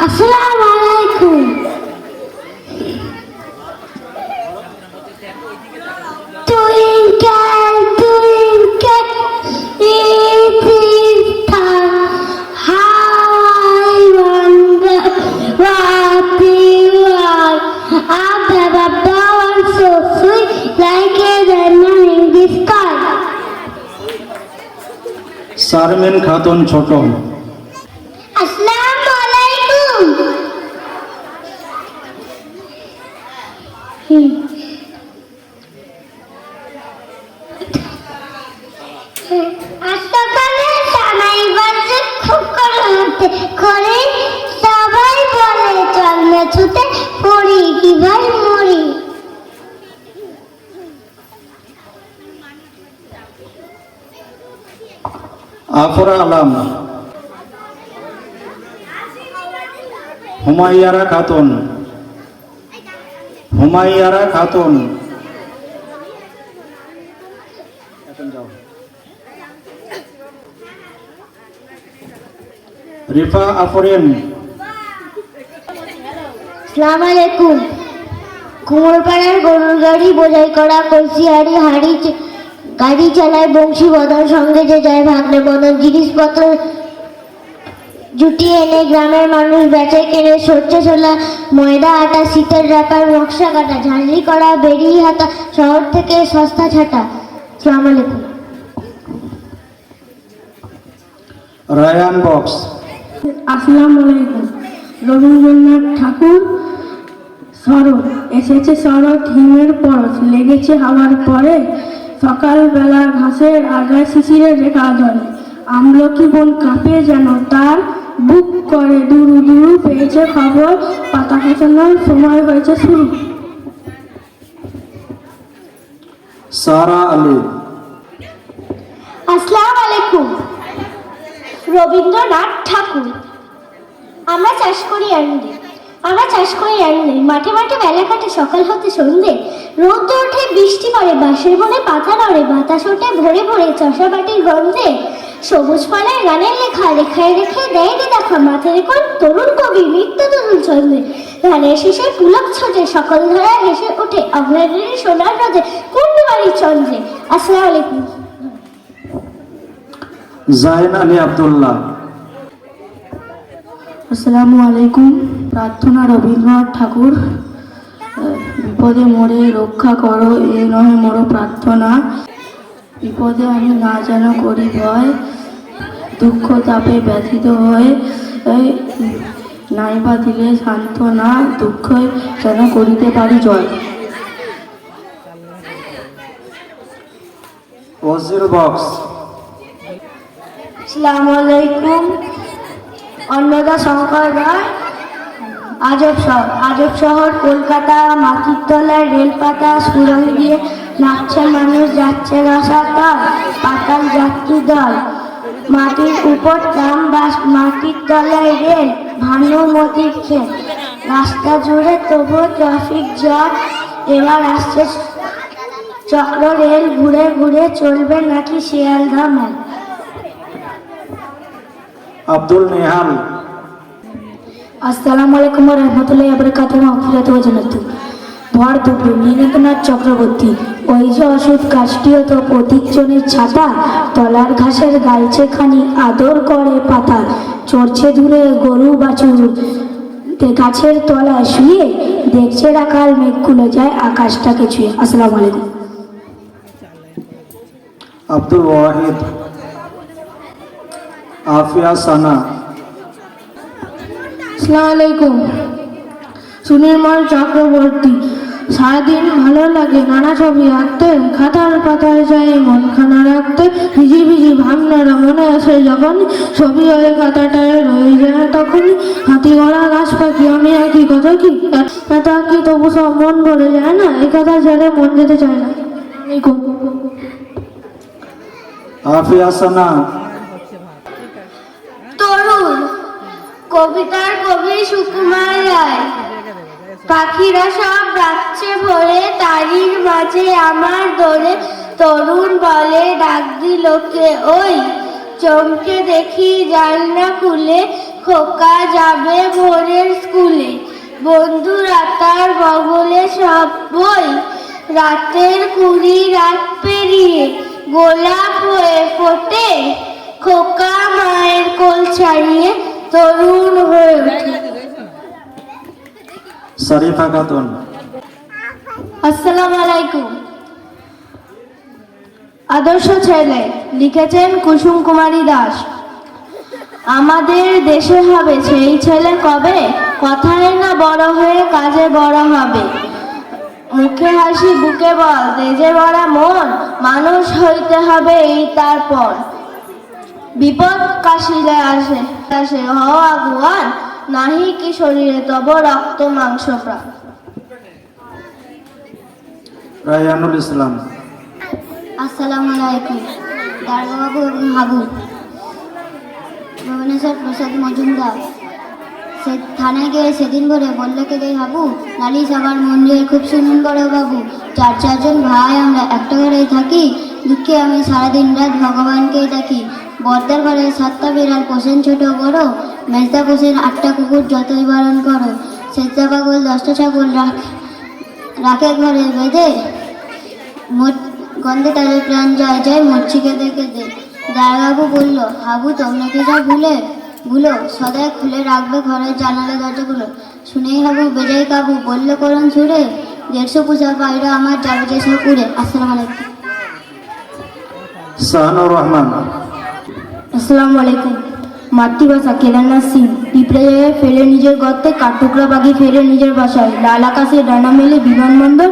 আসসালামু আলাইকুম। Twinkle, twinkle, little star, how I wonder what you are. Up above the world so sweet, like a diamond in the sky. Sharmin Khatun ছোট। আসসালামু আলাইকুম। আজ সকালে সানাই বাজে খুব করে সবাই বলে চল মেছুতে পড়ি কি ভাই মরি। আফরা আলম। হুমাইয়ারা খাতুন। হুমাইয়ারা খাতুন। রিফা আফরিন। আসসালামু আলাইকুম। কুমোরপাড়ার গরুর গাড়ি বোঝাই করা কলসি হাড়ি গাড়ি চালায় বংশী বদল সঙ্গে যে যায় ভাগলে বদল জিনিসপত্র জুটিয়ে এনে গ্রামের মানুষ বেচে কেনে সরষে ছোলা ময়দা আটা শীতের রাখার নকশা কাটা ঝাঁঝরি করা বেরিয়ে হাতা শহর থেকে সস্তা ছাটা। আসসালামু আলাইকুম। রায়ান বক্স। আসসালামু আলাইকুম। রবীন্দ্রনাথ ঠাকুর শরৎ এসেছে শরৎ হিমের পরশ লেগেছে হাওয়ার পরে সকালবেলা ঘাসের আগায় শিশিরে রেখা ধরে আমলকি বন কাঁপে যেন তার বুক করে দুরু দুরু পেয়েছে খবর পাতা খোঁচানোর সময় হয়েছে শুরু। সারা আলী। আসসালামু আলাইকুম। রবীন্দ্রনাথ ঠাকুর আমরা চাষ করি আনন্দে মাঠে মাঠে বেলা কাটে সকাল হতে সন্ধে রোদ ওঠে বৃষ্টি পড়ে বাঁশের বনে পাতা নড়ে বাতাস ওঠে ভরে ভরে চষা বাটির গন্ধে সবুজ পাড়ায় গানের লেখা লেখায় রেখে দেয় রে দেখা মাথায় রেখে তরুণ কবি নিত্য তরুণ ছন্দে ধানের শেষে পুলক ছোটে সকল ধরা হেসে ওঠে অগ্রাণী সোনার রোদে পূর্ণিমারি চন্দ্রে। আসসালামু আলাইকুম। জাইন আলী আব্দুল্লাহ। আসসালামু আলাইকুম। প্রার্থনা রবীন্দ্রনাথ ঠাকুর বিপদে মোরে রক্ষা করো এ নহে মোর প্রার্থনা বিপদে আমি না যেন করি ভয় দুঃখ তাপে ব্যথিত হয়ে নাইবা দিলে সান্ত্বনা দুঃখ যেন করিতে পারি জয়। ওজির বক্স। আসসালামু আলাইকুম। অন্নদা শঙ্কর রায় আজব শহর কলকাতা মাটির তলায় রেলপাতা সুরঙ্গ দিয়ে নাচছে মানুষ যাচ্ছে রসাতল পাতাল যাত্রী দল মাটির উপর ট্রাম বাস মাটির তলায় রেল ভানুমতির খেল রাস্তা জুড়ে তবুও ট্রাফিক জ্যাম এবার আসছে চক্র রেল ঘুরে ঘুরে চলবে নাকি শিয়ালদা মেল। আব্দুল নেহাল। আসসালামু আলাইকুম ওয়া রাহমাতুল্লাহি ওয়া বারাকাতুহু মাগফিরাতু ওয়া জান্নাতু। ভর দুপুর নীরেন্দ্রনাথ চক্রবর্তী ওই যে অসুখ কাষ্টিও তো প্রতীকজনের ছাতা তলার ঘাসের গাইছে খানি আদর করে পাতা চড়ছে দূরে গরু বাছুর গাছের তলায় শুয়ে দেখছে রাখাল মেঘগুলো যায় আকাশটাকে ছুঁয়ে। আসসালামু আলাইকুম। আব্দুল ওয়াহিদ। আফিয়া সানা। আসসালামু আলাইকুম। সুনির্মল চক্রবর্তী সারাদিন ভালো লাগে নানা ছবি আঁকতে খাতার পাতায় যায় মনখানা রাখতে ভিজি ভিজি ভাবনারা মনে আসে যখন ছবি হয়ে খাতাটায় রয়ে যায় তখনই হাতি ঘোড়া গাছ পাখি আমি আঁকি কত কি এত আঁকি তবু সব মন ভরে যায় না এই কথা ছেড়ে মন যেতে চায় না। আফিয়া সানা। তরুণ কবিতার কবি সুকুমার রায় পাখিরা সব ডাকছে ভোরে তারির মাঝে আমার দোলে তরুণ বলে ডাক দিল কে ওই চমকে দেখি জানলা খুলে, খোকা যাবে ভোরের স্কুলে। বন্ধুরা তার বগলে সব বই, রাতের 20 রাত পেরিয়ে গোলাপ হয়ে ফোটে। খোকা মায়ের কোল ছাড়িয়ে তরুণ হয়ে ওঠে। শরীফা খাতুন। আসসালামু আলাইকুম। আদর্শ ছেলে, লিখেছেন কুসুম কুমারী দাস। আমাদের দেশে হবে সেই ছেলে কবে, কথায় না বড় হয়ে কাজে বড় হবে। মুখে হাসি বুকে বল, তেজে ভরা মন, মানুষ হইতে হবে এই তারপর। বিপদ কাশিলে আসে আসে হও আগুয়ান, নাহি কি শরীরে তব রক্ত মাংস প্রাণ। রায়ানুল ইসলাম। আসসালামু আলাইকুম। দারোগাবাবু এবং হাবু। ভুবনেশ্বর প্রসাদ মজুমদার। সে থানায় গিয়ে সেদিন ভরে বললে কে রে হাবু, নালিশ আবার মন্দিরে খুব শুনুন বড় বাবু। 4 ভাই আমরা একটা ঘরেই থাকি, দুঃখে আমি সারাদিন রাত ভগবানকেই ডাকি। বর্দার ঘরে 7টা বিড়াল পোষেন ছোট বড়, মেজদা পোষেন 8টা কুকুর যতই বারণ করো। সেজদা পাগল 10টা ছাগল রাখে ঘরে বেঁধে, গন্ধে তাদের প্রাণ যায় যায় মরছি কেঁদে কেঁদে। দারোগাবু বলল, হাবু তোমরা কি যা ভুলো সদাই খুলে রাখবে ঘরের জানালা দরজাগুলো। শুনেই হাবু বেজাই কাবু বলল করুন ছুড়ে, 150 পূজা পায়রা আমার যাবে যে সব উড়ে। আসসালামু আলাইকুম। শাহানুর রহমান। আসসালামু আলাইকুম। মাতৃভাষা কেদারনাথ সিং। পিঁপড়ে জায়গায় ফেলে নিজের গর্তে, কাঠঠোকরা পাখি ফেরে নিজের বাসায়, লাল আকাশে ডানা মেলে বিমানবন্দর,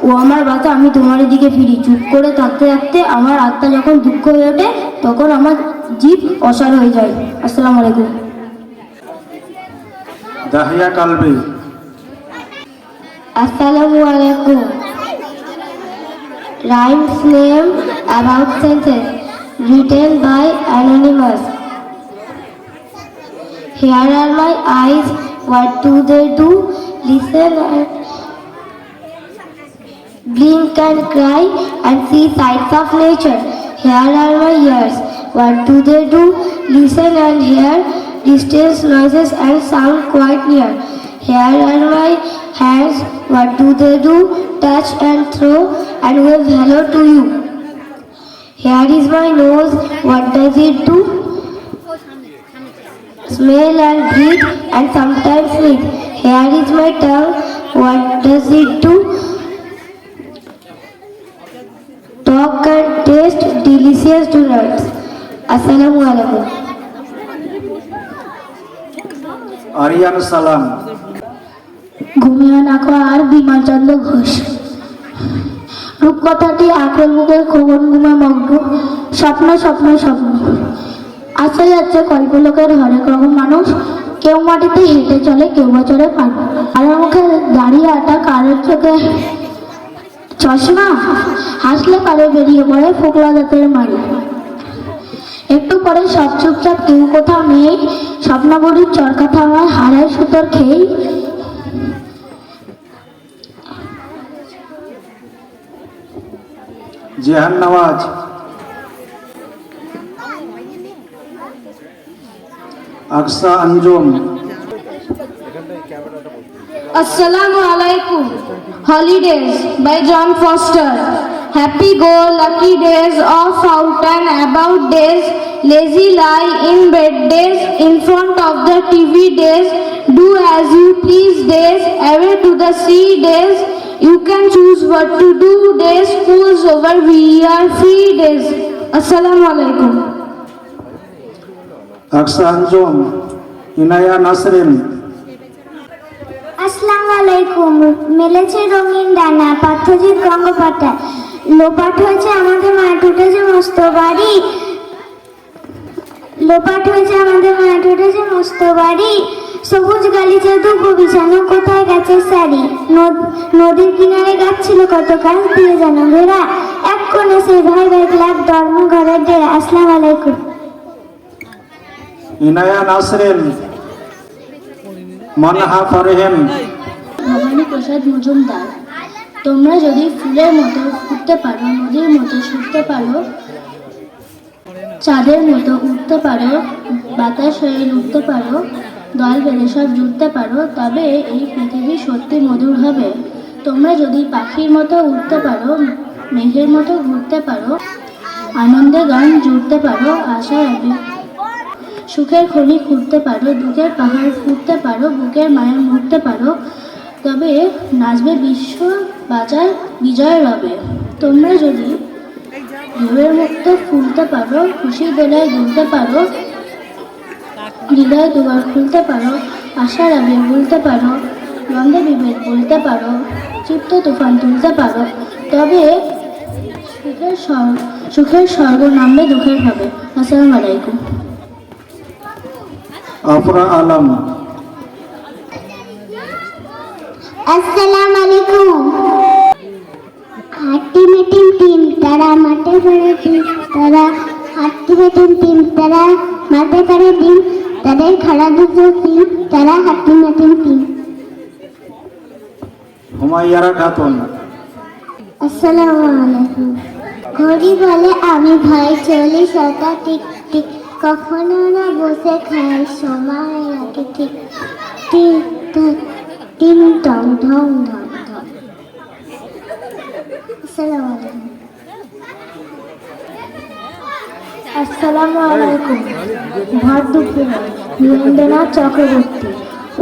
ও আমার বাতা আমি তোমার দিকে ফিরি। চুপ করে থাকতে থাকতে আমার আত্মা যখন দুঃখ হয়ে ওঠে, তখন আমার জীব অসার হয়ে যায়। আসসালামু আলাইকুম। দাহিয়া কালবি। আসসালামু আলাইকুম। Rhymes name about sentence written by anonymous. Here are my eyes, what do they do? Listen and blink and cry and see sights of nature. Here are my ears, what do they do? Listen and hear distant noises and sound quite near. Here are my hands, what do they do? Touch and throw and wave hello to you. Here is my nose, what does it do? Smell and breathe and sometimes sneeze. Here is my tongue, what does it do? Talk and taste delicious donuts. Assalamu alaikum. Aryan সালাম। ঘুমিয়ে নাকো আর বিমানচন্দ্র ঘোষ। রূপকথাটি আখের মুখে খোকন ঘুমে মগ্ন, স্বপ্ন স্বপ্ন স্বপ্ন। আসে যাচ্ছে কল্পলোকের হরেক রকম মানুষ, কেউ মাটিতে হেঁটে চলে, কেউ বা চড়ে পান। কারোর মুখে দাঁড়িয়ে আটা, কারোর চোখে চশমা, হাসলে কারো বেরিয়ে পড়ে ফোকলা দাঁতের মারি। একটু পরে সব চুপচাপ, কেউ কোথাও নেই, স্বপ্নবরীর চরকা থামায় হাড়ের সুতোর খেয়েই। জেহান নওয়াজ। আকসা Anjum. Assalamu alaikum. Holidays by John Foster. Happy go lucky days of fountain about days, lazy lie in bed days, in front of the TV days, do as you please days, away to the sea days, you can choose what to do days, school's over, we are free days. Assalamu alaikum. আকসা আঞ্জুম। ইনায়া নাসরিন। আসসালামু আলাইকুম। মেলেছে রঙিন ডানা, পার্থজিৎ গঙ্গোপাধ্যায়। লোপাট হয়েছে আমাদের মাঠ, উঠেছে মস্ত বাড়ি। লোপাট হয়েছে আমাদের মাঠ, উঠেছে মস্ত বাড়ি। সবুজ গালিচা দুপো বিছানো, কোথায় গেছে শাড়ি। নদীর কিনারে গাছ ছিল কত, গাছ দিয়ে যেন ঘেরা, এক কোণে সেই ভাই ভাই ক্লাব, ধর্ম ঘরের ডেরা। আসসালামু আলাইকুম। ইনায়া নাসরিন। মানহা ফারহিন। ভবানী প্রসাদ মজুমদার। তোমরা যদি ফুলের মতো ফুটতে পারো, নদীর মতো ছুটতে পারো, চাঁদের মতো উঠতে পারো, বাতাস হয়ে উঠতে পারো, দল বেঁধে সব জুড়তে পারো, তবে এই পৃথিবী সত্যি মধুর হবে। তোমরা যদি পাখির মতো উঠতে পারো, মেঘের মতো ঘুরতে পারো, আনন্দে গান জুড়তে পারো, আশার আবির সুখের খনি খুঁড়তে পারো, দুঃখের পাহাড় ফুটতে পারো, বুকের মায়া মুড়তে পারো, তবে নাচবে বিশ্ব বাজার বিজয় রবে। তোমরা যদি ঢেউয়ের মুক্ত ফুলতে পারো, খুশি দোলায় দুলতে পারো, হৃদয় দুয়ার খুলতে পারো, আশার আবির ভুলতে পারো, দ্বন্দ্বে বিভেদ বলতে পারো, চিত্ত তুফান তুলতে পারো, তবে সুখের স্বর্গ নামবে দুঃখের হবে। আসসালামু আলাইকুম। আফরা আলম। আসসালামু আলাইকুম। হাট্টি মে টিম টিম তারা মাঠে পড়ে টিম তারা, হাট্টি মে টিম টিম তারা মাঠে পড়ে টিম, তাদের খেলা দুটো টিম তারা, হাট্টি মে টিম টিম। হুমাইয়ারা খাতুন। আসসালামু আলাইকুম। ঘড়ি বলে আমি ভাই চলি সদা টিক টিক, কখনো না বসে খাই সময় রাখে ঠিক, টিম টিম টং ঢং ঢং ঢং। আসসালামু আলাইকুম। আসসালামু আলাইকুম। ভর দুপুরে বীরেন্দ্রনাথ চক্রবর্তী।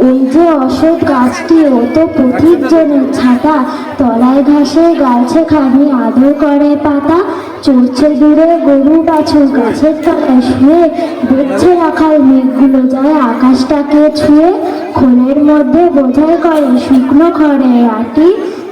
ওই যে অশোক গাছটি ও তো পথিক জনের ছাতা, তলায় ঘাসে গালছে খানি আদর করে পাতা, চলছে দূরে গরু বাছুর গাছের তলায় শুয়ে, দেখছে রাখাল মেঘগুলো যায় আকাশটাকে ছুঁয়ে, খোলের মধ্যে বোঝাই করে শুকনো খড়ে আটি,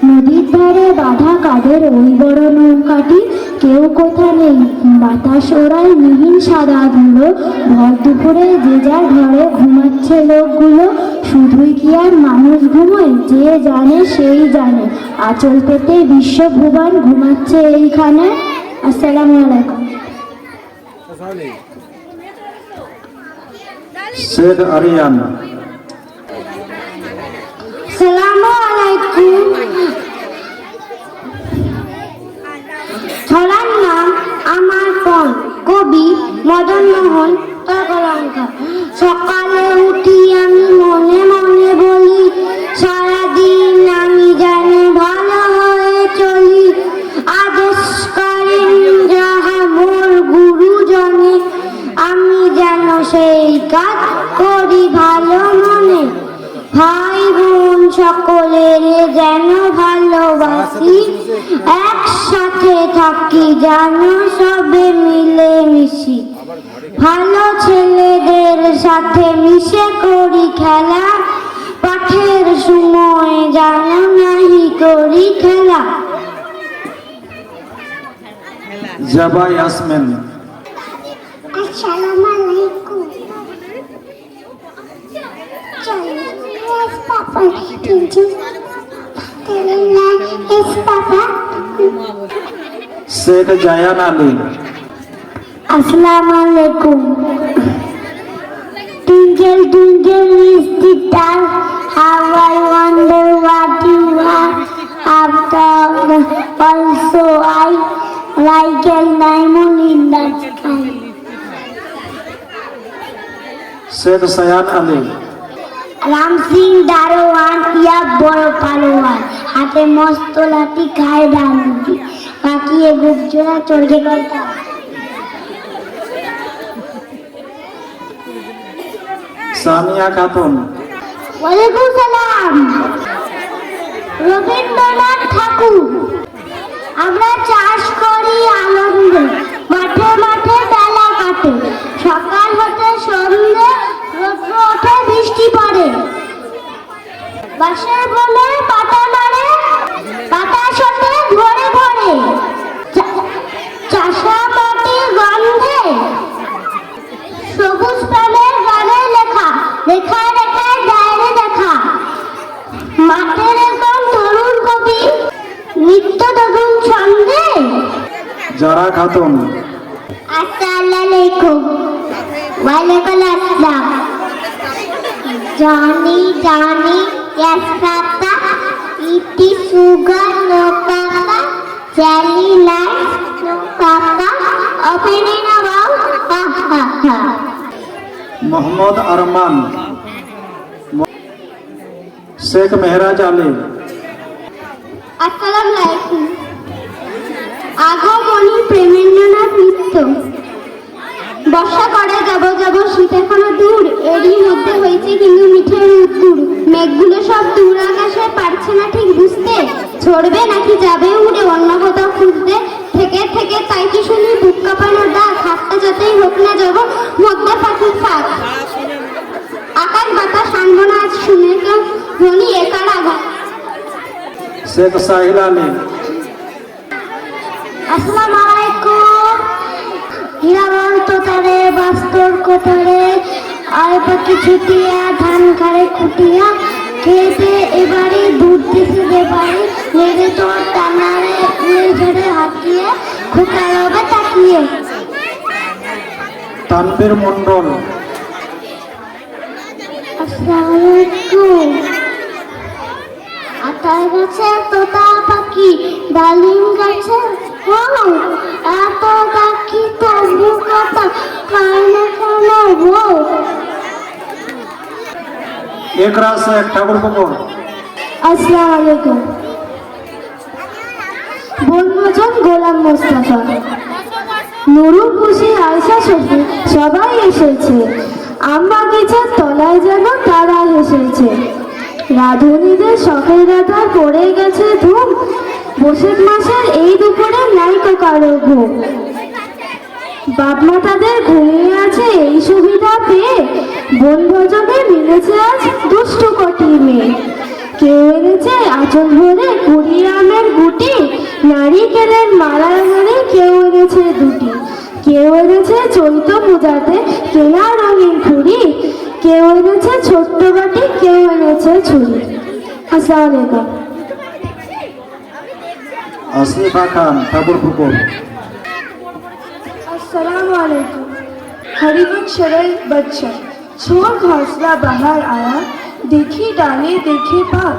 নদীর ধারে বাঁধা কাদের ওই বড় নৌকাটি, কেউ কোথা নেই বাতাস ওড়ায় মিহিন সাদা ধুলো, ভর দুপুরে যে যার ঘরে ঘুমাচ্ছে লোকগুলো, শুধুই কি আর মানুষ ঘুমোয়, যে জানে সেই জানে, আঁচল পেতে বিশ্বভুবন ঘুমাচ্ছে এইখানে। আসসালামু আলাইকুম। শেখ আরিয়ান। আসসালামু আলাইকুম। ছড়ার নাম আমার পণ, কবি মদন মোহন তর্কলঙ্কার। সকালে উঠি আমি মনে মনে বলি, সারাদিন আমি যেন ভালো হয়ে চলি, আদেশ করেন যাহা মোর গুরুজনে, আমি যেন সেই কাজ করি ভালো মনে, ভাই বোন সকলের যেন ভালোবাসি, একসাথে থাকি যেন সবে মিলে মিশি, ভালো ছেলেদের সাথে মিশে করি খেলা, পাঠের সময় যেন নাহি করি খেলা। জাবা ইয়াসমিন। আসসালামু আলাইকুম। শেখ জায়ান আলী। আসসালামু আলাইকুম। Twinkle twinkle little star, how I wonder what you are. After also I like a diamond in the sky. Sheikh Sayan Ali. Ram Singh দারোয়ান ইয়া বড় পালোয়ান, হাতে মস্ত লাঠি খায় ডান্ডি, পাকিয়ে গুপজোড়া চলকে কথা। সামিয়া খাতুন। ওয়ালাইকুম সালাম। রবীন্দ্রনাথ ঠাকুর। আমরা চাষ করি আনন্দে, মাঠে মাঠে বেলা কাটে, সকাল হতে সন্ধ্যে রৌদ্র ওঠে বৃষ্টি পড়ে, বাঁশের বনে পাতা নাড়ে, বাতাস ওঠে ভরে ভরে, চাষা মাটির গন্ধে, সবুজ প্রাণের গানে লেখা, লেখায় লেখায় ডায়েরি দেখা, মাঠের একদম তরুণ কবি নিত্য তরুণ ছন্দে। যারা খাতুন। আসসালামু আলাইকুম। ওয়ালাইকুম আসসালাম। জানি জানি yes papa, it is sugar no papa, jelly lights no papa, opening about হা হা হা। মোহাম্মদ আরমান, শেখ মেহরাজ আলী। আসসালামু আলাইকুম। আগমনী প্রেমেন্দ্রনাথ মিত্র। বর্ষা করে যাব যাব শীত এখনো দূর, এরই মধ্যে হয়েছে কিন্তু মিঠের উত্তর। মেঘগুলো সব দূর আকাশে পারছে না ঠিক বুঝতে, ছড়বে নাকি যাবে উড়ে অন্য কোথাও খুঁজতে। থেকে থেকে তাই কি শুনি বুক কাঁপানোর ডাক, হাতটা যতই হোক না যাব মধ্যে পাখির ফাঁক। আকাশ বাতাস আনবো না আজ শুনে কেউ ধনী একার আঘাত। শেখ সাহিল আলী। আসসালামু আলাইকুম। হিরাবল তোতারে বাস্তর কোতারে আয় পাখি ছুটিয়া ধান খারে খুটিয়া খেতে এবারে দুধ দিছে দেবারে মেরে তোর টানারে উড়ে ঝরে হাতিয়ে খোকা রবে তাকিয়ে। তানভীর মন্ডল। আসসালামু আলাইকুম। আতার গাছে তোতা পাখি, ডালিম গাছে এত পাখি তবু কথা খায় না কেন বউ। একরা শেখ ঠাকুর পুকুর। আসসালামু আলাইকুম। বনভোজন গোলাম মোস্তফা, নুরুল খুশি, আয়সা শফি সবাই এসেছে। আম বাগিচার তলায় যেন তারা হেসেছে। রাধুনীদের শখের রাধা পড়ে গেছে ধুম, বৈশাখ মাসের এই দুপুরে নাইকো কারো ঘুম। বাপমা তাদের ঘুমিয়ে আছে এই সুবিধা পেয়ে, বনভোজনে মিলেছে আজ দুষ্টু কটি মেয়ে। কেউ এনেছে আঁচল ভরে কুড়িয়ে আমের গুটি, নারিকেলের মালা এনে কেউ এনেছে দুটি। কেউ এনেছে চৈত্র পূজাতে কেনা রঙিন খুঁড়ি, কেউ এনেছে ছোট্ট বাটি, কেউ এনেছে ছুরি। আসসালামু আলাইকুম। আসিফা খান ঠাকুর পুকুর। अस्सलामु अलैकुम। हरिवंश सरल बच्चा छोड़ घोंसला बाहर आया, देखी डाले देखे बात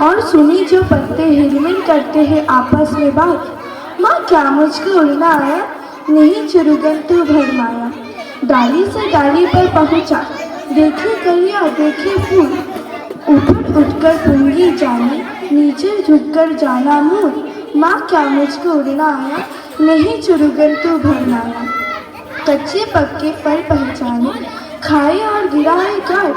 और सुनी जो पत्ते हिरमिन करते हैं आपस में बात। माँ क्या मुझको उड़ना आया, नहीं चुरुगन तू भरमाया। डाली से डाली पर पहुँचा, देखे कलिया देखे फूल, ऊपर उठकर पुंगी जानी, नीचे झुककर जाना मूल। माँ क्या मुझको उड़ना आया, नहीं चुरुगन तू भरमाया। कच्चे पक्के फल पहचाने, खाए और गिराए काट,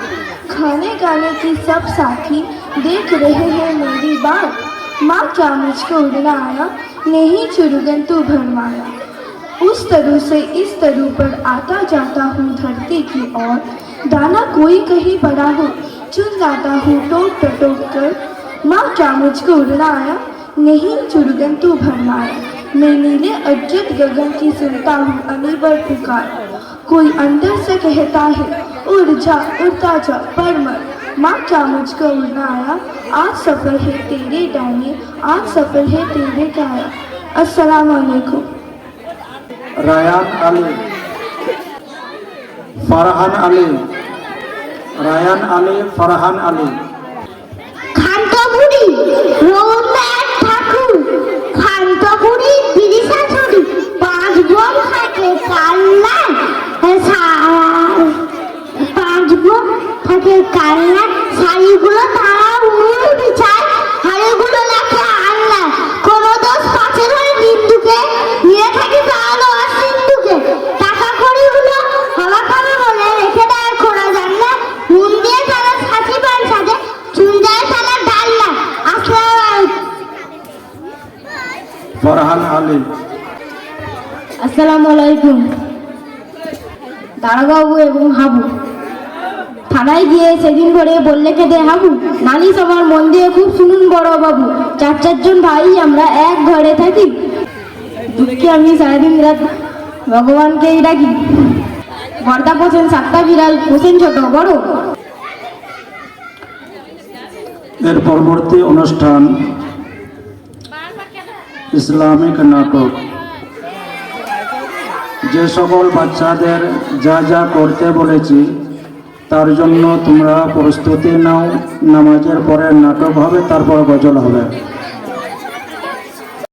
खाने गाने की सब साथी देख रहे हैं मेरी बात। माँ क्या मुझको उड़ना आया, नहीं चुरुगन तू भरमाया। उस तरु से इस तरु पर आता जाता हूँ धरती की ओर, दाना कोई कहीं पड़ा हो चुन लाता हूँ टोक टटोक कर। माँ क्या मुझको उड़ना आया, नहीं चुरुगन तू भरमाया। मैं नीले अज्जत गगन की सुनता हूँ अनिवर पुकार, कोई अंदर से कहता है उड़ जा उड़ता जा पर मर। माँ क्या मुझको उड़ना आया, आज सफर है तेरे डाने, आज सफर है तेरे काया। अस्सलामु अलैकुम। রায়ান আলী, ফারহান আলী। রায়ান আলী, ফারহান আলী। খান্তপুরি রবীন্দ্রনাথ ঠাকুর, খান্তপুরি বিদিশা ছুরি, পাঁচ বোন থাকে কান্না, পাঁচ বোন থাকে কান্না, শাড়িগুলো তারা উড়ে বিছায়, হাড়িগুলো রাখে আন্না। কোনো দোষ পাশে ধরে বিন্দুকে নিয়ে থাকে তাহলে আর সিন্ধুকে। টাকা কড়িগুলো হাওয়া খাবে বলে রেখে দেয় খোলা জানলা, নুন দিয়ে তারা ছাঁচি পান সাজে, চুন দেয় তারা ডালনা। আসসালামু আলাইকুম। ফারহান আলী। আসসালামু আলাইকুম। দারোগাবু এবং হাবু থানায় গিয়ে সেদিন করে বললে কেঁদে হাবু, নালিশ আমার মন দিয়ে খুব শুনুন বড় বাবু, চার চারজন ভাই আমরা এক ঘরে থাকি, দুঃখে আমি সারাদিন রাত ভগবানকেই ডাকি। বর্দা পোষেন সাতটা বিড়াল, পোষেন ছোট বড়। এর পরবর্তী অনুষ্ঠান ইসলামিক নাটক। যে সকল বাচ্চাদের যা যা করতে বলেছি তার জন্য তোমরা প্রস্তুতি নাও। নামাজের পরে নাটক হবে, তারপর গজল হবে।